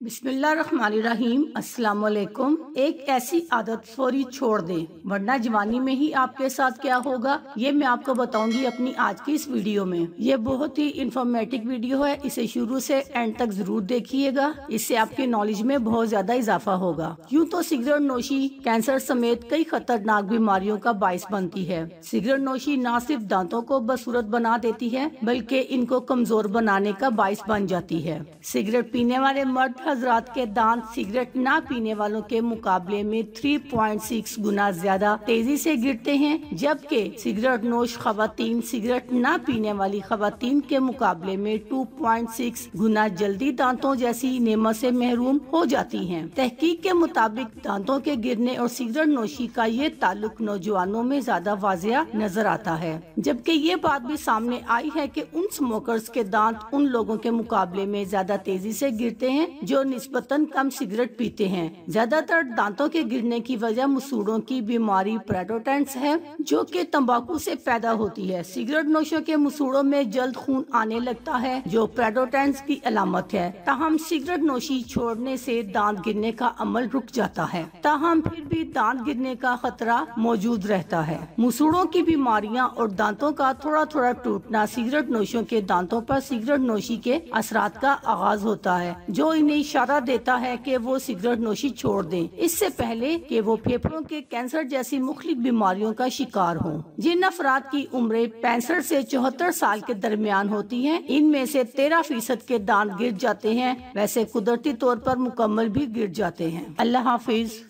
बिस्मिल्लाहिर्रहमानिर्रहीम। अस्सलाम वालेकुम। एक ऐसी आदत फौरी छोड़ दें वरना जवानी में ही आपके साथ क्या होगा ये मैं आपको बताऊंगी अपनी आज की इस वीडियो में। ये बहुत ही इंफॉर्मेटिव वीडियो है, इसे शुरू से एंड तक जरूर देखिएगा, इससे आपकी नॉलेज में बहुत ज्यादा इजाफा होगा। यूँ तो सिगरेट नोशी कैंसर समेत कई खतरनाक बीमारियों का बाइस बनती है। सिगरेट नोशी न सिर्फ दांतों को बदसूरत बना देती है बल्कि इनको कमजोर बनाने का बाइस बन जाती है। सिगरेट पीने वाले मर्द हजरात के दांत सिगरेट ना पीने वालों के मुकाबले में 3.6 गुना ज्यादा तेजी से गिरते हैं, जबकि सिगरेट नोश खवातीन सिगरेट ना पीने वाली खवातीन के मुकाबले में 2.6 गुना जल्दी दांतों जैसी नेमत से महरूम हो जाती हैं। तहकीक के मुताबिक दांतों के गिरने और सिगरेट नोशी का ये ताल्लुक नौजवानों में ज्यादा वाजिया नजर आता है, जबकि ये बात भी सामने आई है कि उन स्मोकर्स के दांत उन लोगों के मुकाबले में ज्यादा तेजी से गिरते हैं जो निस्बतन कम सिगरेट पीते हैं। ज्यादातर दांतों के गिरने की वजह मसूड़ों की बीमारी पेरिडोंटाइटिस है, जो कि तंबाकू से पैदा होती है। सिगरेट नोशों के मसूड़ों में जल्द खून आने लगता है, जो पेरिडोंटाइटिस की अलामत है। ताहम सिगरेट नोशी छोड़ने से दांत गिरने का अमल रुक जाता है, ताहम फिर भी दांत गिरने का खतरा मौजूद रहता है। मसूड़ों की बीमारियां और दांतों का थोड़ा थोड़ा टूटना सिगरेट नोशों के दांतों पर सिगरेट नोशी के असरात का आगाज होता है, जो इन्हें इशारा देता है कि वो सिगरेट नोशी छोड़ दें, इससे पहले कि वो फेफड़ों के कैंसर जैसी मुख्तलिफ बीमारियों का शिकार हों। जिन अफराद की उम्र 65 से 74 साल के दरमियान होती है, इनमें से 13% के दांत गिर जाते हैं, वैसे कुदरती तौर पर मुकम्मल भी गिर जाते हैं। अल्लाह हाफिज।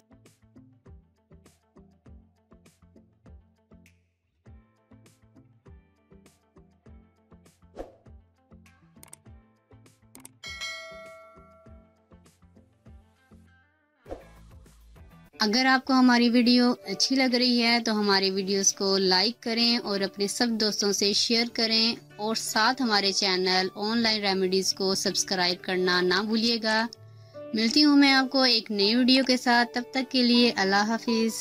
अगर आपको हमारी वीडियो अच्छी लग रही है तो हमारे वीडियोस को लाइक करें और अपने सब दोस्तों से शेयर करें, और साथ हमारे चैनल ऑनलाइन रेमेडीज को सब्सक्राइब करना ना भूलिएगा। मिलती हूँ मैं आपको एक नई वीडियो के साथ, तब तक के लिए अल्लाह हाफिज।